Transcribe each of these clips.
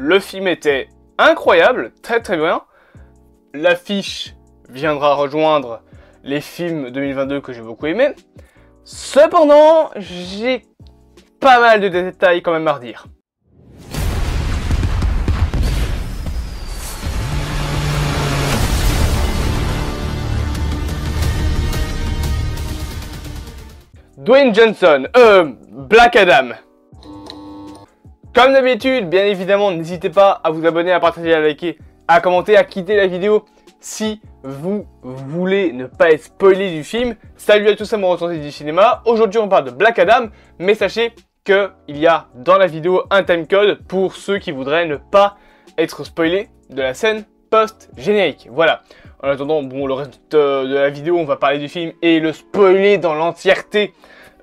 Le film était incroyable, très très bien. L'affiche viendra rejoindre les films 2022 que j'ai beaucoup aimé. Cependant, j'ai pas mal de détails quand même à redire. Dwayne Johnson, Black Adam. Comme d'habitude, bien évidemment, n'hésitez pas à vous abonner, à partager, à liker, à commenter, à quitter la vidéo si vous voulez ne pas être spoilé du film. Salut à tous, c'est mon ressenti du cinéma. Aujourd'hui, on parle de Black Adam, mais sachez qu'il y a dans la vidéo un timecode pour ceux qui voudraient ne pas être spoilés de la scène post-générique. Voilà. En attendant, bon, le reste de la vidéo, on va parler du film et le spoiler dans l'entièreté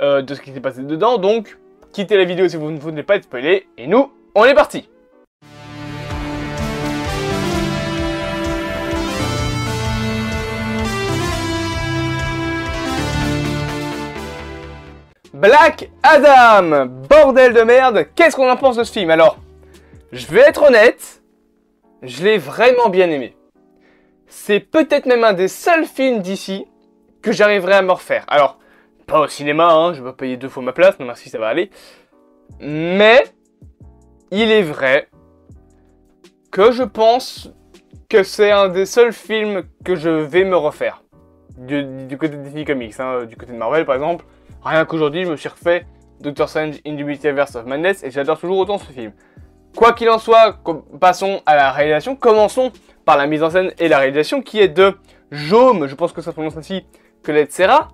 de ce qui s'est passé dedans. Donc, quittez la vidéo si vous ne voulez pas être spoilé. Et nous, on est parti! Black Adam! Bordel de merde! Qu'est-ce qu'on en pense de ce film? Alors, je vais être honnête, je l'ai vraiment bien aimé. C'est peut-être même un des seuls films d'ici que j'arriverai à me refaire. Alors, pas au cinéma, hein, je vais pas payer 2 fois ma place, non merci, ça va aller. Mais, il est vrai que je pense que c'est un des seuls films que je vais me refaire. Du côté de DC Comics, hein, du côté de Marvel par exemple. Rien qu'aujourd'hui, je me suis refait Doctor Strange in the Multiverse of Madness et j'adore toujours autant ce film. Quoi qu'il en soit, passons à la réalisation. Commençons par la mise en scène et la réalisation qui est de Jaume, je pense que ça se prononce ainsi, Colette Serra.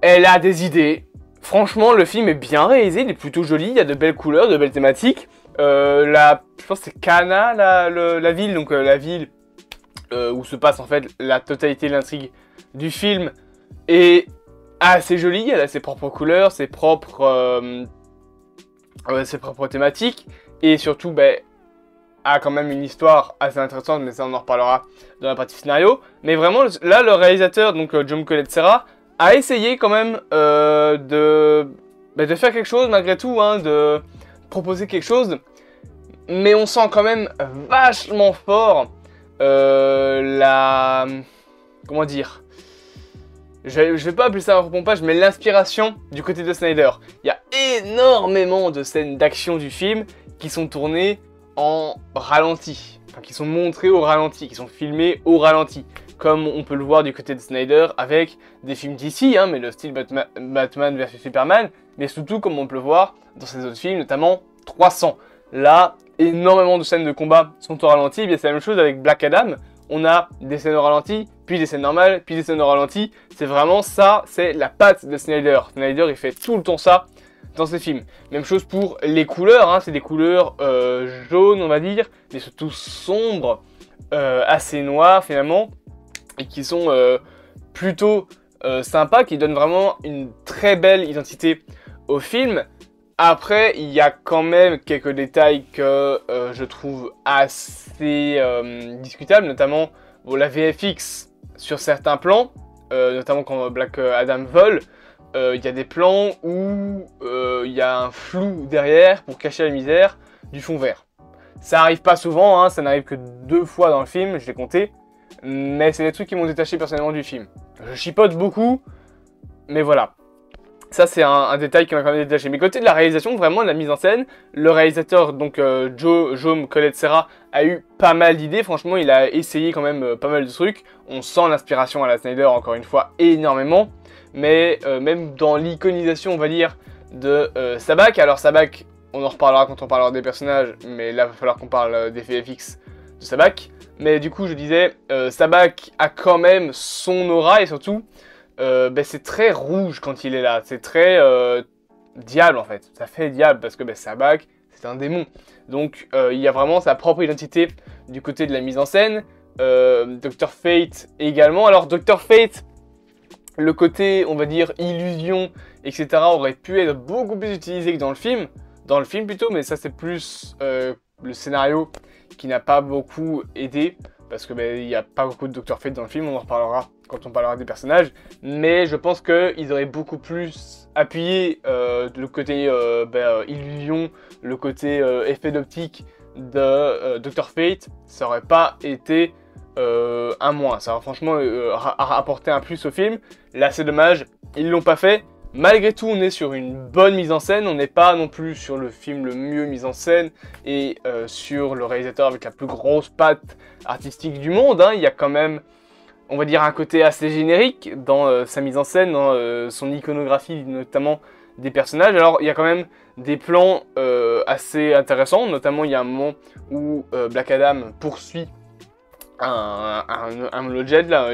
Elle a des idées. Franchement, le film est bien réalisé, il est plutôt joli, il y a de belles couleurs, de belles thématiques. Je pense que c'est Cana, la ville, donc la ville où se passe en fait la totalité de l'intrigue du film est assez jolie, elle a ses propres couleurs, ses propres thématiques, et surtout, a quand même une histoire assez intéressante, mais ça on en reparlera dans la partie scénario. Mais vraiment, là, le réalisateur, donc Jaume Colette Serra, a essayé quand même de faire quelque chose malgré tout, hein, de proposer quelque chose. Mais on sent quand même vachement fort comment dire, je vais pas appeler ça un repompage, mais l'inspiration du côté de Snyder. Il y a énormément de scènes d'action du film qui sont tournées en ralenti, enfin qui sont montrées au ralenti, qui sont filmées au ralenti, comme on peut le voir du côté de Snyder avec des films d'ici, hein, mais le style Batman vs Superman, mais surtout comme on peut le voir dans ses autres films, notamment 300. Là, énormément de scènes de combat sont au ralenti, bien c'est la même chose avec Black Adam. On a des scènes au ralenti, puis des scènes normales, puis des scènes au ralenti. C'est vraiment ça, c'est la patte de Snyder. Snyder, il fait tout le temps ça dans ses films. Même chose pour les couleurs, hein, c'est des couleurs jaunes, on va dire, mais surtout sombres, assez noires finalement, et qui sont plutôt sympas, qui donnent vraiment une très belle identité au film. Après, il y a quand même quelques détails que je trouve assez discutables, notamment la VFX sur certains plans, notamment quand Black Adam vole. Il y a des plans où il y a un flou derrière pour cacher la misère du fond vert. Ça arrive pas souvent, hein, ça n'arrive que 2 fois dans le film, je l'ai compté, mais c'est des trucs qui m'ont détaché personnellement du film. Je chipote beaucoup, mais voilà. Ça, c'est un détail qui m'a quand même détaché. Mais côté de la réalisation, vraiment de la mise en scène, le réalisateur, donc Jaume Colette Serra, a eu pas mal d'idées. Franchement, il a essayé quand même pas mal de trucs. On sent l'inspiration à la Snyder, encore une fois, énormément. Mais même dans l'iconisation, on va dire, de Sabbac. Alors Sabbac, on en reparlera quand on parlera des personnages, mais là, il va falloir qu'on parle des VFX de Sabbac. Mais du coup, je disais, Sabbac a quand même son aura et surtout... c'est très rouge quand il est là, c'est très diable en fait, ça fait diable parce que Sabbac c'est un démon, donc il y a vraiment sa propre identité du côté de la mise en scène. Dr Fate également, alors Dr Fate, le côté on va dire illusion etc aurait pu être beaucoup plus utilisé que dans le film plutôt, mais ça c'est plus le scénario qui n'a pas beaucoup aidé. parce que il n'y a pas beaucoup de Dr. Fate dans le film, on en reparlera quand on parlera des personnages, mais je pense qu'ils auraient beaucoup plus appuyé le côté illusion, le côté effet d'optique de Dr. Fate, ça aurait pas été un moins, ça aurait franchement apporté un plus au film. Là c'est dommage, ils l'ont pas fait. Malgré tout, on est sur une bonne mise en scène, on n'est pas non plus sur le film le mieux mis en scène et sur le réalisateur avec la plus grosse patte artistique du monde, hein. Il y a quand même, on va dire, un côté assez générique dans sa mise en scène, dans son iconographie, notamment des personnages. Alors, il y a quand même des plans assez intéressants, notamment il y a un moment où Black Adam poursuit un holojet, là,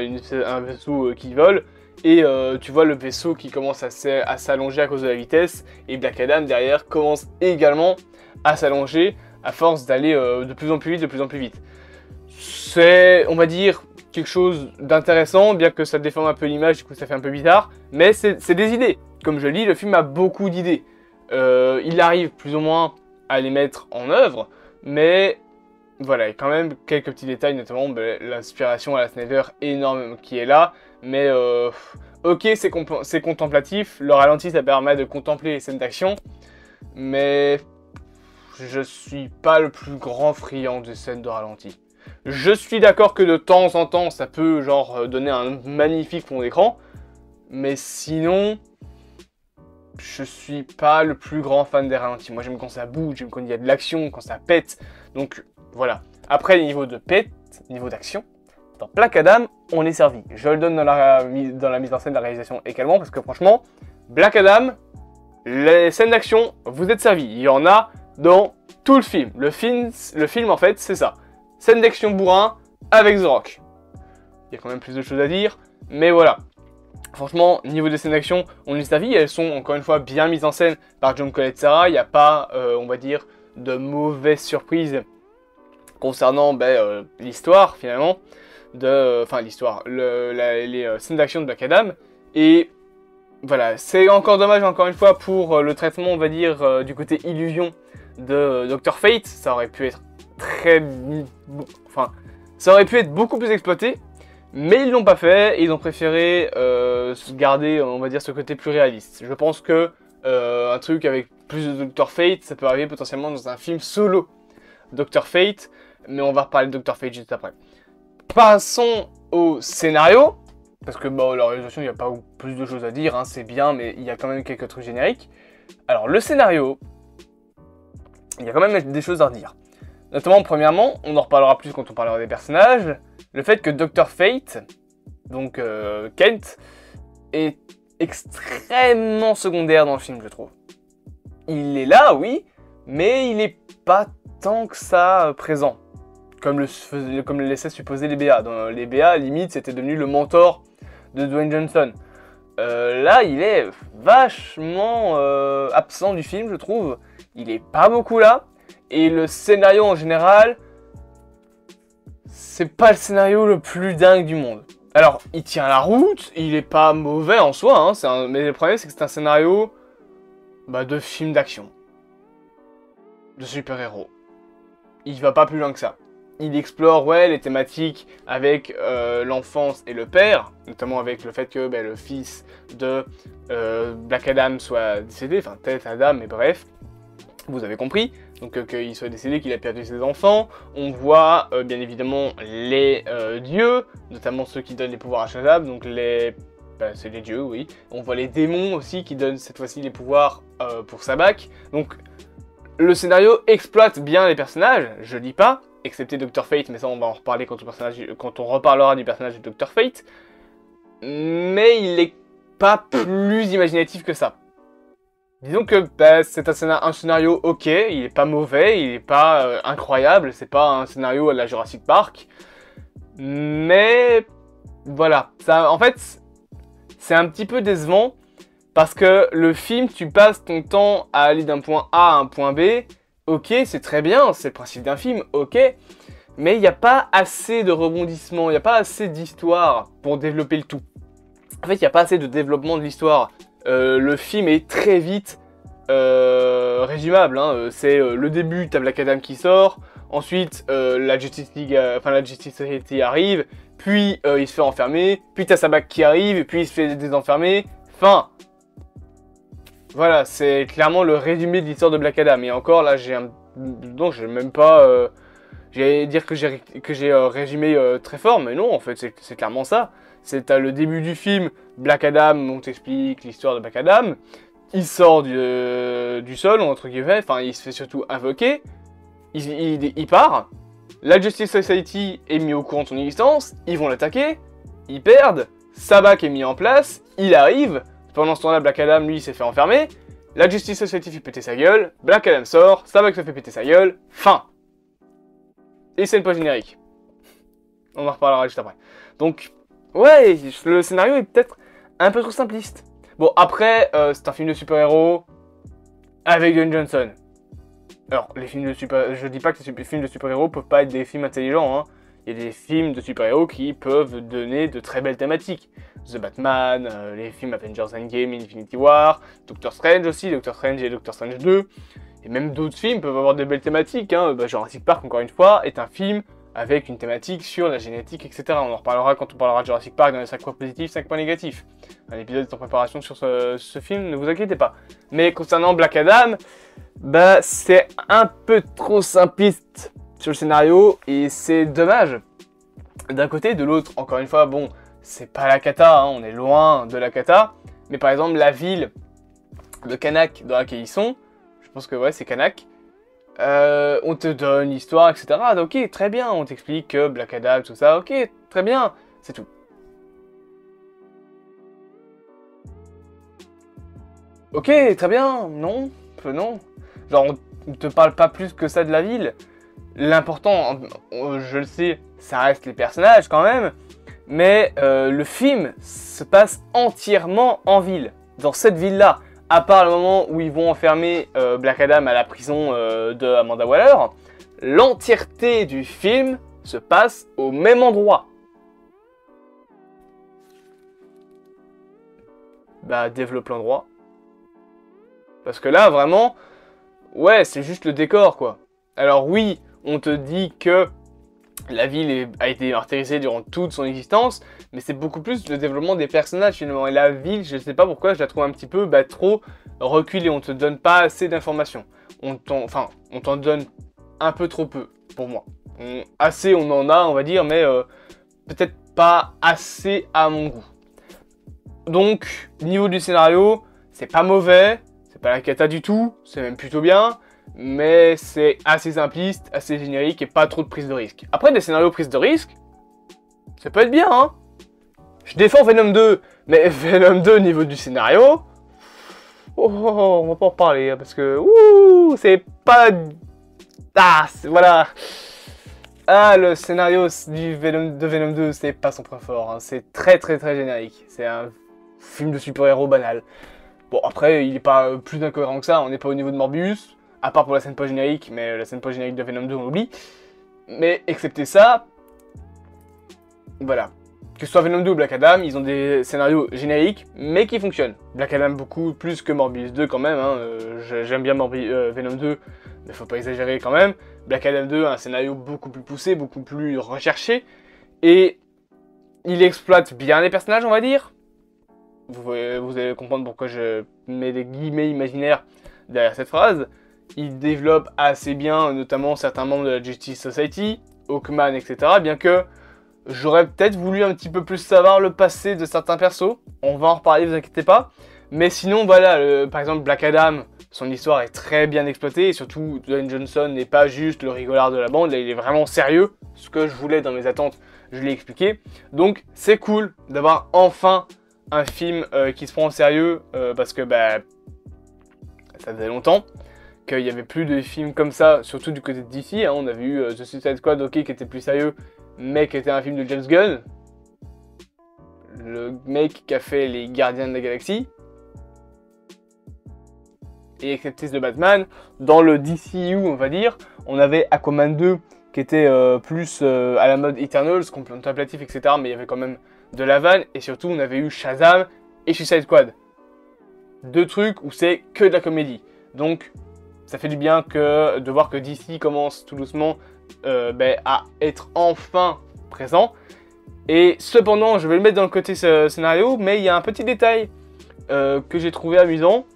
un vaisseau qui vole. Et tu vois le vaisseau qui commence à s'allonger à cause de la vitesse. Et Black Adam derrière commence également à s'allonger à force d'aller de plus en plus vite, de plus en plus vite. C'est, on va dire, quelque chose d'intéressant, bien que ça déforme un peu l'image, du coup ça fait un peu bizarre. Mais c'est des idées. Comme je lis, le film a beaucoup d'idées. Il arrive plus ou moins à les mettre en œuvre. Mais voilà, il y a quand même quelques petits détails, notamment l'inspiration à la Snyder énorme qui est là. Mais ok, c'est contemplatif, le ralenti ça permet de contempler les scènes d'action, mais je suis pas le plus grand friand des scènes de ralenti. Je suis d'accord que de temps en temps ça peut genre donner un magnifique fond d'écran, mais sinon je suis pas le plus grand fan des ralentis. Moi j'aime quand ça bouge, j'aime quand il y a de l'action, quand ça pète, donc voilà. Après niveau de pète, niveau d'action, dans Black Adam, on est servi. Je le donne dans la mise en scène de la réalisation également, parce que franchement, Black Adam, les scènes d'action, vous êtes servis. Il y en a dans tout le film. Le film en fait, c'est ça. Scène d'action bourrin avec The Rock. Il y a quand même plus de choses à dire, mais voilà. Franchement, niveau des scènes d'action, on est servi. Elles sont encore une fois bien mises en scène par John Coletzera. Il n'y a pas, on va dire, de mauvaises surprises concernant l'histoire finalement. Enfin l'histoire, les scènes d'action de Black Adam, et voilà, c'est encore dommage encore une fois pour le traitement, on va dire, du côté illusion de Dr. Fate. Ça aurait pu être ça aurait pu être beaucoup plus exploité, mais ils l'ont pas fait, et ils ont préféré garder, on va dire, ce côté plus réaliste. Je pense que un truc avec plus de Dr. Fate, ça peut arriver potentiellement dans un film solo Dr. Fate, mais on va reparler de Dr. Fate juste après. Passons au scénario, parce que la réalisation, il n'y a pas plus de choses à dire, hein, c'est bien, mais il y a quand même quelques trucs génériques. Alors, le scénario, il y a quand même des choses à redire. Notamment, premièrement, on en reparlera plus quand on parlera des personnages, le fait que Dr. Fate, donc Kent, est extrêmement secondaire dans le film, je trouve. Il est là, oui, mais il n'est pas tant que ça présent. Comme le laissaient supposer les BA. Dans les BA, limite, c'était devenu le mentor de Dwayne Johnson. Là, il est vachement absent du film, je trouve. Il est pas beaucoup là. Et le scénario en général, c'est pas le scénario le plus dingue du monde. Alors, il tient la route, il est pas mauvais en soi, hein, mais le problème, c'est que c'est un scénario de film d'action. De super-héros. Il va pas plus loin que ça. Il explore les thématiques avec l'enfance et le père, notamment avec le fait que le fils de Black Adam soit décédé, enfin Ted Adam, mais bref, vous avez compris, donc qu'il soit décédé, qu'il a perdu ses enfants. On voit bien évidemment les dieux, notamment ceux qui donnent les pouvoirs à Shazam, donc c'est les dieux, oui. On voit les démons aussi qui donnent cette fois-ci les pouvoirs pour Sabbac. Donc le scénario exploite bien les personnages, je dis pas, excepté Dr. Fate, mais ça on va en reparler quand on reparlera du personnage de Dr. Fate. Mais il est pas plus imaginatif que ça. Disons que c'est un scénario ok, il est pas mauvais, il est pas incroyable, c'est pas un scénario à la Jurassic Park. Mais voilà, ça, en fait, c'est un petit peu décevant parce que le film, tu passes ton temps à aller d'un point A à un point B. Ok, c'est très bien, c'est le principe d'un film, ok. Mais il n'y a pas assez de rebondissements, il n'y a pas assez d'histoire pour développer le tout. En fait, il n'y a pas assez de développement de l'histoire. Le film est très vite résumable. Hein. C'est le début, t'as Black Adam qui sort. Ensuite, la Justice League, enfin la Justice Society arrive, puis il se fait enfermer, puis t'as Sabbac qui arrive, et puis il se fait désenfermer. Fin. Voilà, c'est clairement le résumé de l'histoire de Black Adam. Et encore, là, donc j'ai même pas... J'allais dire que j'ai résumé très fort, mais non, en fait, c'est clairement ça. C'est à le début du film, Black Adam, on t'explique l'histoire de Black Adam. Il sort du sol, entre guillemets, enfin, il se fait surtout invoquer. Il part. La Justice Society est mis au courant de son existence. Ils vont l'attaquer. Ils perdent. Sabbac est mis en place. Il arrive. Pendant ce temps-là, Black Adam, lui, s'est fait enfermer. La Justice Society fait péter sa gueule. Black Adam sort. Sabbac se fait péter sa gueule. Fin. Et c'est une pause générique. On en reparlera juste après. Donc, ouais, le scénario est peut-être un peu trop simpliste. Bon, après, c'est un film de super-héros avec Dwayne Johnson. Alors, les films de je dis pas que les films de super-héros peuvent pas être des films intelligents, hein. Il y a des films de super-héros qui peuvent donner de très belles thématiques. The Batman, les films Avengers Endgame, Infinity War, Doctor Strange aussi, Doctor Strange et Doctor Strange 2. Et même d'autres films peuvent avoir de belles thématiques, hein. Jurassic Park, encore une fois, est un film avec une thématique sur la génétique, etc. On en reparlera quand on parlera de Jurassic Park dans les 5 points positifs, 5 points négatifs. Un épisode est en préparation sur ce film, ne vous inquiétez pas. Mais concernant Black Adam, bah c'est un peu trop simpliste sur le scénario et c'est dommage. D'un côté, de l'autre, encore une fois, bon, c'est pas la cata, hein, on est loin de la cata. Mais par exemple, la ville de Kanak dans laquelle ils sont, je pense que ouais, c'est Kanak. On te donne l'histoire, etc. Ok, très bien, on t'explique que Black Adam, tout ça, ok, très bien, c'est tout. Ok, très bien, non, non. Genre, on te parle pas plus que ça de la ville. L'important, je le sais, ça reste les personnages quand même, mais le film se passe entièrement en ville, dans cette ville-là. À part le moment où ils vont enfermer Black Adam à la prison de Amanda Waller, l'entièreté du film se passe au même endroit. Bah, développe l'endroit. Parce que là, vraiment, ouais, c'est juste le décor, quoi. Alors oui, on te dit que la ville a été martyrisée durant toute son existence, mais c'est beaucoup plus le développement des personnages finalement. Et la ville, je sais pas pourquoi, je la trouve un petit peu trop reculée. On te donne pas assez d'informations. On t'en donne un peu trop peu, pour moi. Assez, on en a, on va dire, mais peut-être pas assez à mon goût. Donc, niveau du scénario, c'est pas mauvais, c'est pas la cata du tout, c'est même plutôt bien. Mais c'est assez simpliste, assez générique et pas trop de prise de risque. Après, des scénarios prise de risque, ça peut être bien, hein. Je défends Venom 2, mais Venom 2 au niveau du scénario, on va pas en reparler, hein, parce que, c'est pas... Ah, voilà. Ah, le scénario de Venom 2, c'est pas son point fort, hein. C'est très générique. C'est un film de super-héros banal. Bon, après, il est pas plus incohérent que ça, on n'est pas au niveau de Morbius. À part pour la scène post-générique, mais la scène post-générique de Venom 2, on l'oublie. Mais excepté ça, voilà. Que ce soit Venom 2 ou Black Adam, ils ont des scénarios génériques, mais qui fonctionnent. Black Adam beaucoup plus que Morbius 2 quand même, hein. J'aime bien Venom 2, mais faut pas exagérer quand même. Black Adam 2 a un scénario beaucoup plus poussé, beaucoup plus recherché, et il exploite bien les personnages, on va dire. Vous allez comprendre pourquoi je mets des guillemets imaginaires derrière cette phrase. Il développe assez bien, notamment certains membres de la Justice Society, Hawkman, etc. Bien que j'aurais peut-être voulu un petit peu plus savoir le passé de certains persos. On va en reparler, vous inquiétez pas. Mais sinon, voilà, par exemple, Black Adam, son histoire est très bien exploitée. Et surtout, Dwayne Johnson n'est pas juste le rigolard de la bande, là, il est vraiment sérieux. Ce que je voulais dans mes attentes, je l'ai expliqué. Donc, c'est cool d'avoir enfin un film qui se prend au sérieux, parce que ça faisait longtemps qu'il n'y avait plus de films comme ça, surtout du côté de DC, hein. On avait eu The Suicide Squad, ok, qui était plus sérieux, mais qui était un film de James Gunn, le mec qui a fait les Gardiens de la Galaxie, et excepté The Batman, dans le DCU, on va dire, on avait Aquaman 2, qui était plus à la mode Eternals, contemplatif, etc., mais il y avait quand même de la vanne, et surtout on avait eu Shazam et Suicide Squad. Deux trucs où c'est que de la comédie. Donc, ça fait du bien de voir que DC commence tout doucement à être enfin présent. Et cependant, je vais le mettre dans le côté scénario, mais il y a un petit détail que j'ai trouvé amusant.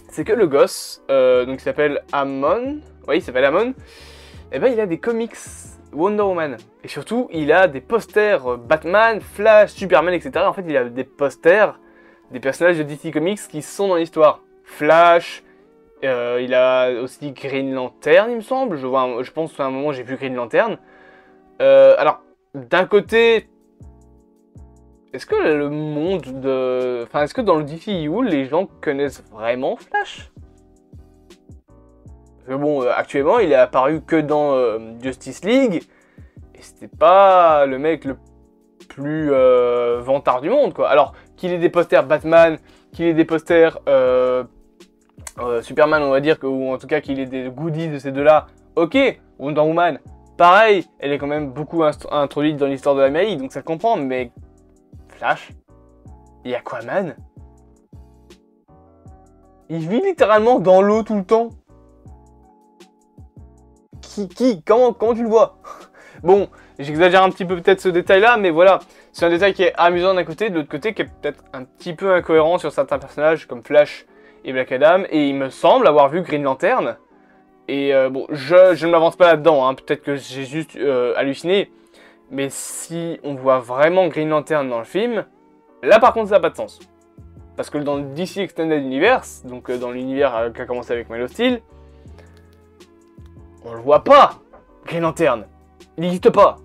C'est que le gosse, donc il s'appelle Amon, oui il s'appelle Amon, et ben il a des comics Wonder Woman. Et surtout, il a des posters Batman, Flash, Superman, etc. En fait, il a des posters des personnages de DC Comics qui sont dans l'histoire. Flash, il a aussi Green Lantern, il me semble. Je pense qu'à un moment, j'ai vu Green Lantern. Alors, d'un côté, est-ce que le monde de... Enfin, est-ce que dans le DCU, les gens connaissent vraiment Flash? Parce que bon, actuellement, il est apparu que dans Justice League. Et c'était pas le mec le plus vantard du monde, quoi. Alors, qu'il ait des posters Batman, qu'il ait des posters Superman, on va dire, ou en tout cas qu'il ait des goodies de ces deux-là, ok. Wonder Woman, pareil, elle est quand même beaucoup introduite dans l'histoire de l'Amérique, donc ça le comprend, mais Flash et Aquaman, il vit littéralement dans l'eau tout le temps. Comment tu le vois? Bon, j'exagère un petit peu peut-être ce détail-là, mais voilà, c'est un détail qui est amusant d'un côté, de l'autre côté qui est peut-être un petit peu incohérent sur certains personnages comme Flash et Black Adam, et il me semble avoir vu Green Lantern. Et bon, je ne m'avance pas là-dedans, hein, peut-être que j'ai juste halluciné, mais si on voit vraiment Green Lantern dans le film, là par contre ça n'a pas de sens. Parce que dans le DC Extended Universe, donc dans l'univers qui a commencé avec Man of Steel, on le voit pas, Green Lantern. Il n'existe pas.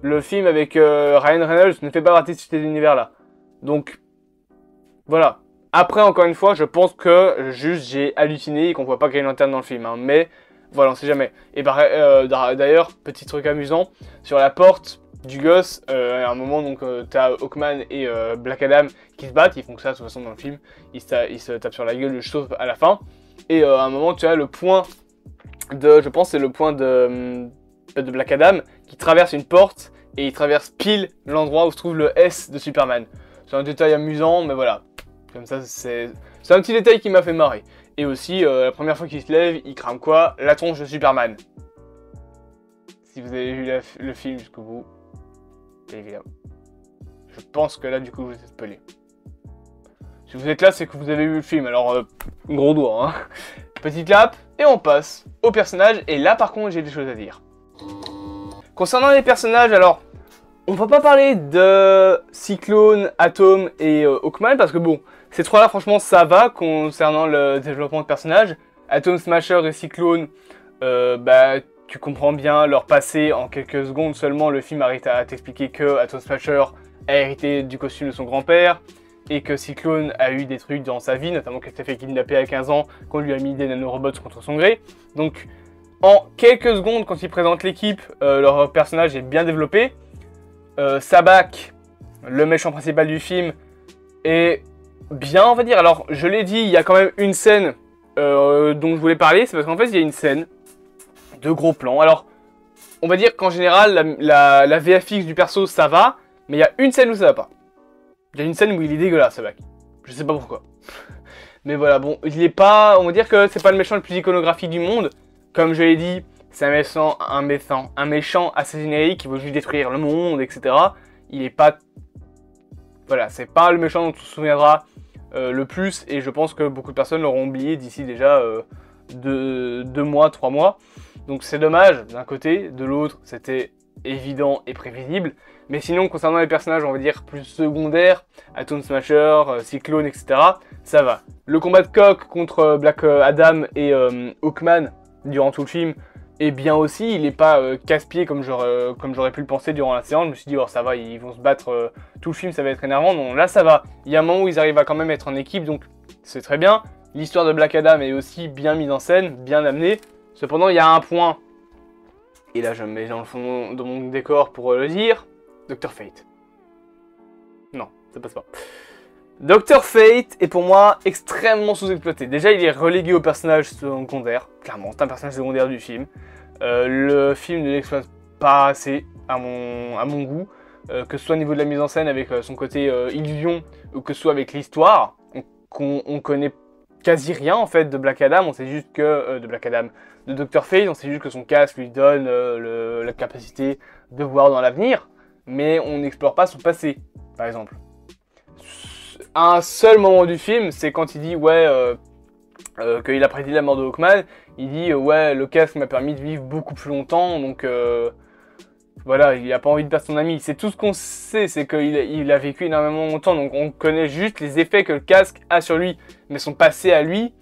Le film avec Ryan Reynolds ne fait pas partie de cet univers-là. Donc, voilà. Après, encore une fois, je pense que juste j'ai halluciné et qu'on voit pas Green Lantern dans le film. Hein. Mais, voilà, on sait jamais. Et d'ailleurs, petit truc amusant, sur la porte du gosse, à un moment, donc, t'as Hawkman et Black Adam qui se battent. Ils font que ça, de toute façon, dans le film. Ils se tapent sur la gueule, sauf à la fin. Et à un moment, tu as le point je pense c'est le point de Black Adam qui traverse une porte et il traverse pile l'endroit où se trouve le S de Superman. C'est un détail amusant, mais voilà. Comme ça, c'est un petit détail qui m'a fait marrer. Et aussi, la première fois qu'il se lève, il crame quoi? La tronche de Superman. Si vous avez vu le film jusqu'au bout, bien évidemment. Je pense que là, du coup, vous êtes spoilé. Si vous êtes là, c'est que vous avez vu le film, alors gros doigt, hein. Petite clap, et on passe aux personnages, et là par contre j'ai des choses à dire. Concernant les personnages, alors, on va pas parler de Cyclone, Atom et Hawkman, parce que bon, ces trois-là franchement ça va concernant le développement de personnages. Atom Smasher et Cyclone, tu comprends bien leur passé en quelques secondes seulement, le film arrête à t'expliquer que Atom Smasher a hérité du costume de son grand-père, et que Cyclone a eu des trucs dans sa vie, notamment qu'elle s'est fait kidnapper à 15 ans, qu'on lui a mis des nanorobots contre son gré. Donc, en quelques secondes, quand ils présentent l'équipe, leur personnage est bien développé. Sabak, le méchant principal du film, est bien, on va dire. Alors, je l'ai dit, il y a quand même une scène dont je voulais parler, c'est parce qu'en fait, il y a une scène de gros plans. Alors, on va dire qu'en général, la VFX du perso, ça va, mais il y a une scène où ça va pas. Il y a une scène où il est dégueulasse, ce mec. Je sais pas pourquoi. Mais voilà, bon, il est pas... On va dire que c'est pas le méchant le plus iconographique du monde. Comme je l'ai dit, c'est un méchant assez générique qui veut juste détruire le monde, etc. Il est pas... Voilà, c'est pas le méchant dont on se souviendra le plus. Et je pense que beaucoup de personnes l'auront oublié d'ici déjà 2 mois, 3 mois. Donc c'est dommage d'un côté. De l'autre, c'était évident et prévisible. Mais sinon, concernant les personnages, on va dire plus secondaires, Atom Smasher, Cyclone, etc., ça va. Le combat de coq contre Black Adam et Hawkman durant tout le film est bien aussi. Il n'est pas casse-pied comme j'aurais pu le penser durant la séance. Je me suis dit, oh, ça va, ils vont se battre tout le film, ça va être énervant. Non, là, ça va. Il y a un moment où ils arrivent à quand même être en équipe, donc c'est très bien. L'histoire de Black Adam est aussi bien mise en scène, bien amenée. Cependant, il y a un point, et là, je me mets dans le fond de mon décor pour le dire. Dr. Fate. Non, ça passe pas. Dr. Fate est pour moi extrêmement sous-exploité. Déjà, il est relégué au personnage secondaire. Clairement, c'est un personnage secondaire du film. Le film ne l'exploite pas assez, à mon goût. Que ce soit au niveau de la mise en scène avec son côté illusion, ou que ce soit avec l'histoire, qu'on connaît quasi rien en fait de Black Adam, on sait juste que... de Black Adam, de Dr. Fate, on sait juste que son casque lui donne la capacité de voir dans l'avenir, mais on n'explore pas son passé, par exemple. Un seul moment du film, c'est quand il dit ouais, qu'il a prédit la mort de Hawkman, il dit ouais, le casque m'a permis de vivre beaucoup plus longtemps, donc voilà, il n'a pas envie de perdre son ami. C'est tout ce qu'on sait, c'est qu'il a vécu énormément longtemps, donc on connaît juste les effets que le casque a sur lui, mais son passé à lui,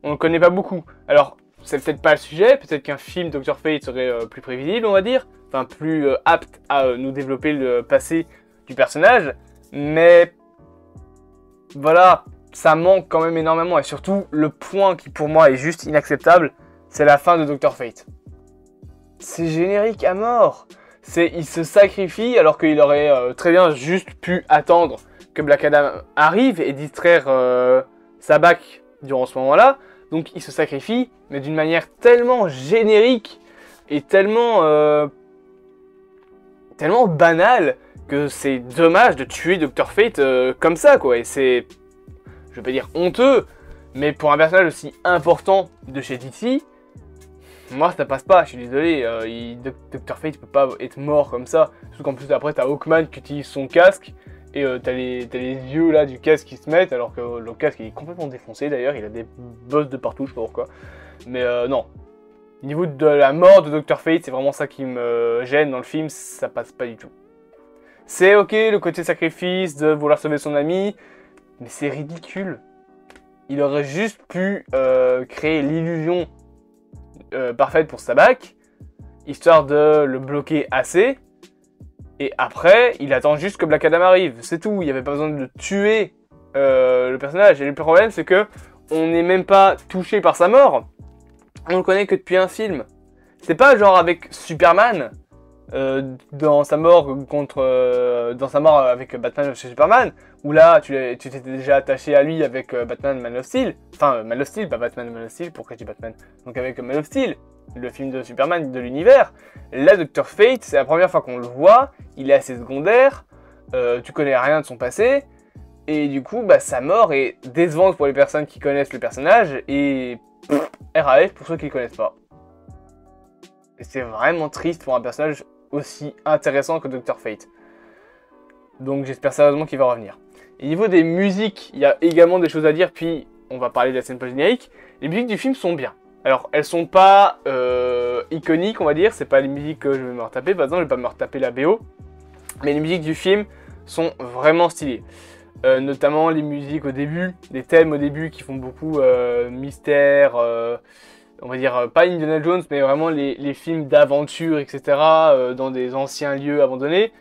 on ne connaît pas beaucoup. Alors, c'est peut-être pas le sujet, peut-être qu'un film Dr. Fate serait plus prévisible, on va dire, enfin plus apte à nous développer le passé du personnage, mais voilà, ça manque quand même énormément, et surtout, le point qui pour moi est juste inacceptable, c'est la fin de Dr. Fate. C'est générique à mort. Il se sacrifie alors qu'il aurait très bien juste pu attendre que Black Adam arrive et distraire Sabbac durant ce moment-là. Donc il se sacrifie, mais d'une manière tellement générique et tellement banale que c'est dommage de tuer Dr. Fate comme ça, quoi. Et c'est, je vais pas dire honteux, mais pour un personnage aussi important de chez DC, moi ça passe pas, je suis désolé, Dr. Fate peut pas être mort comme ça, surtout qu'en plus après t'as Hawkman qui utilise son casque, et t'as les yeux là du casque qui se mettent, alors que le casque il est complètement défoncé d'ailleurs, il a des bosses de partout, je sais pas pourquoi, mais non. Au niveau de la mort de Dr. Fate, c'est vraiment ça qui me gêne dans le film, ça passe pas du tout. C'est ok le côté sacrifice de vouloir sauver son ami, mais c'est ridicule. Il aurait juste pu créer l'illusion parfaite pour Sabbac, histoire de le bloquer assez, et après, il attend juste que Black Adam arrive, c'est tout, il n'y avait pas besoin de tuer le personnage, et le problème c'est que on n'est même pas touché par sa mort, on le connaît que depuis un film. C'est pas genre avec Superman, dans sa mort avec Batman vs Superman, où là tu t'étais déjà attaché à lui avec Batman Man of Steel, enfin Man of Steel, pas Batman Man of Steel, pourquoi je dis Batman, donc avec Man of Steel, le film de Superman de l'univers. Là Dr. Fate, c'est la première fois qu'on le voit, il est assez secondaire, tu connais rien de son passé, et du coup bah, sa mort est décevante pour les personnes qui connaissent le personnage, et RAF pour ceux qui ne le connaissent pas. Et c'est vraiment triste pour un personnage aussi intéressant que Dr. Fate. Donc j'espère sérieusement qu'il va revenir. Et au niveau des musiques, il y a également des choses à dire, puis on va parler de la scène post-générique. Les musiques du film sont bien. Alors elles sont pas iconiques, on va dire, c'est pas les musiques que je vais me retaper, par exemple je vais pas me retaper la BO, mais les musiques du film sont vraiment stylées. Notamment les musiques au début, les thèmes au début qui font beaucoup mystère, on va dire pas Indiana Jones, mais vraiment les films d'aventure, etc. Dans des anciens lieux abandonnés.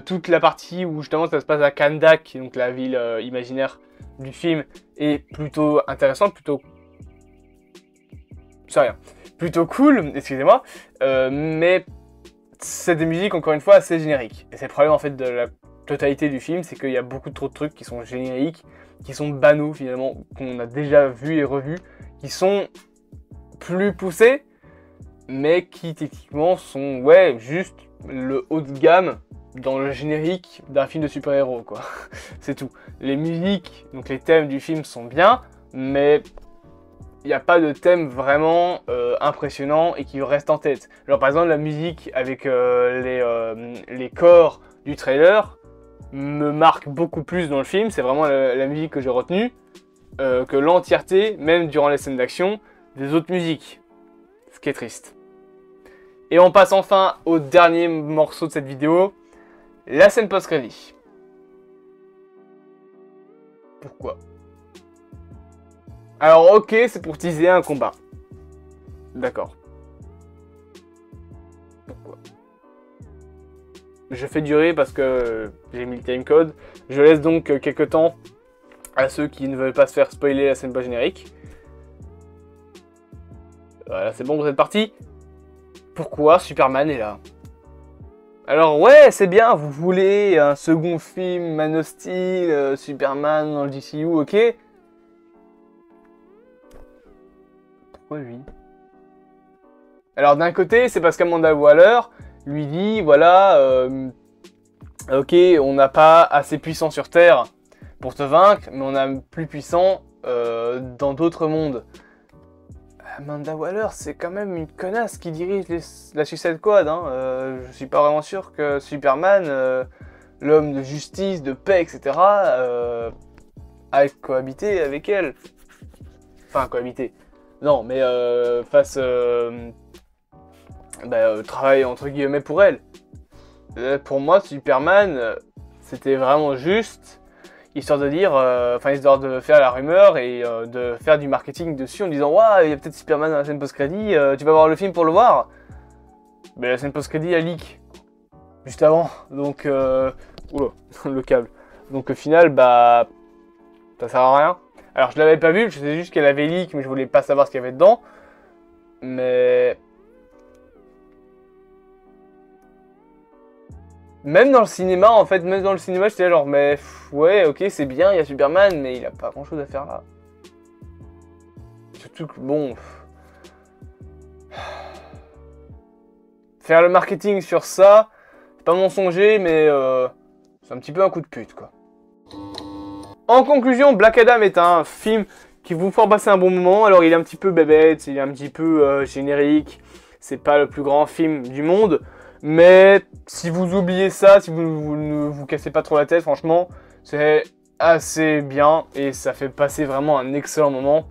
Toute la partie où justement ça se passe à Kahndaq, donc la ville imaginaire du film, est plutôt intéressante, plutôt cool, excusez-moi, mais c'est des musiques encore une fois assez génériques. Et c'est le problème en fait de la totalité du film, c'est qu'il y a beaucoup trop de trucs qui sont génériques, qui sont banaux finalement, qu'on a déjà vu et revu, qui sont plus poussés, mais qui techniquement sont juste le haut de gamme dans le générique d'un film de super-héros, quoi. C'est tout. Les musiques, donc les thèmes du film sont bien, mais il n'y a pas de thème vraiment impressionnant et qui reste en tête. Genre par exemple la musique avec les corps du trailer me marque beaucoup plus dans le film, c'est vraiment la musique que j'ai retenue, que l'entièreté, même durant les scènes d'action, des autres musiques. Ce qui est triste. Et on passe enfin au dernier morceau de cette vidéo, la scène post-crédit. Pourquoi ? Alors ok, c'est pour teaser un combat. D'accord. Pourquoi ? Je fais durer parce que j'ai mis le timecode. Je laisse donc quelques temps à ceux qui ne veulent pas se faire spoiler la scène post-générique. Voilà, c'est bon, vous êtes partis. Pourquoi Superman est là? Alors ouais, c'est bien, vous voulez un second film Man of Steel, Superman dans le DCU, ok. Pourquoi lui? Alors d'un côté, c'est parce qu'Amanda Waller lui dit, voilà, ok, on n'a pas assez puissant sur Terre pour te vaincre, mais on a plus puissant dans d'autres mondes. Amanda Waller, c'est quand même une connasse qui dirige la Suicide Squad. Hein. Je suis pas vraiment sûr que Superman, l'homme de justice, de paix, etc., aille cohabiter avec elle. Enfin, cohabiter. Non, mais fasse travail entre guillemets pour elle. Pour moi, Superman, c'était vraiment juste, histoire de dire, histoire de faire la rumeur et de faire du marketing dessus en disant waouh, il y a peut-être Superman dans la scène post-crédit, tu vas voir le film pour le voir. Mais la scène post-crédit a leak juste avant, donc oula, le câble. Donc au final, bah, ça sert à rien. Alors je l'avais pas vu, je sais juste qu'elle avait leak, mais je voulais pas savoir ce qu'il y avait dedans. Mais même dans le cinéma, en fait, même dans le cinéma, j'étais là genre, mais ouais, ok, c'est bien, il y a Superman, mais il a pas grand chose à faire là. Surtout que, bon. Faire le marketing sur ça, c'est pas mensonger, mais c'est un petit peu un coup de pute, quoi. En conclusion, Black Adam est un film qui vous fera passer un bon moment. Alors, il est un petit peu bébête, il est un petit peu générique, c'est pas le plus grand film du monde. Mais si vous oubliez ça, si vous ne vous cassez pas trop la tête, franchement, c'est assez bien et ça fait passer vraiment un excellent moment.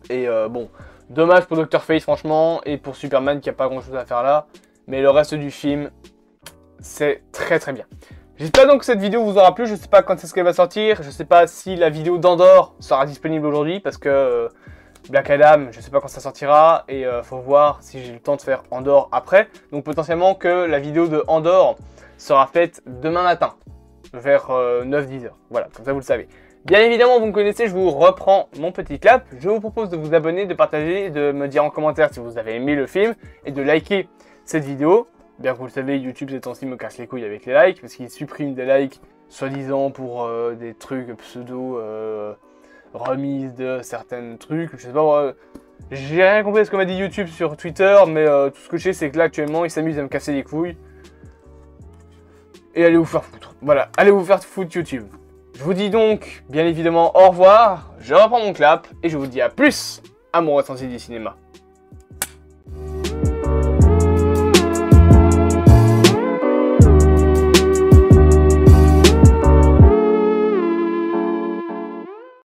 Et bon, dommage pour Dr. Fate, franchement, et pour Superman qui a pas grand chose à faire là. Mais le reste du film, c'est très très bien. J'espère donc que cette vidéo vous aura plu. Je sais pas quand est-ce qu'elle va sortir. Je sais pas si la vidéo d'Andor sera disponible aujourd'hui parce que Black Adam, je sais pas quand ça sortira et faut voir si j'ai le temps de faire Andor après. Donc potentiellement que la vidéo de Andor sera faite demain matin vers 9-10 heures. Voilà, comme ça vous le savez. Bien évidemment, vous me connaissez, je vous reprends mon petit clap. Je vous propose de vous abonner, de partager, de me dire en commentaire si vous avez aimé le film et de liker cette vidéo. Bien que vous le savez, YouTube ces temps-ci me casse les couilles avec les likes parce qu'il supprime des likes soi-disant pour des trucs pseudo remise de certains trucs, je sais pas, j'ai rien compris à ce que m'a dit YouTube sur Twitter, mais tout ce que je sais c'est que là actuellement il s'amuse à me casser les couilles. Et allez vous faire foutre, voilà, allez vous faire foutre YouTube. Je vous dis donc bien évidemment au revoir, je reprends mon clap et je vous dis à plus, à mon ressenti du cinéma.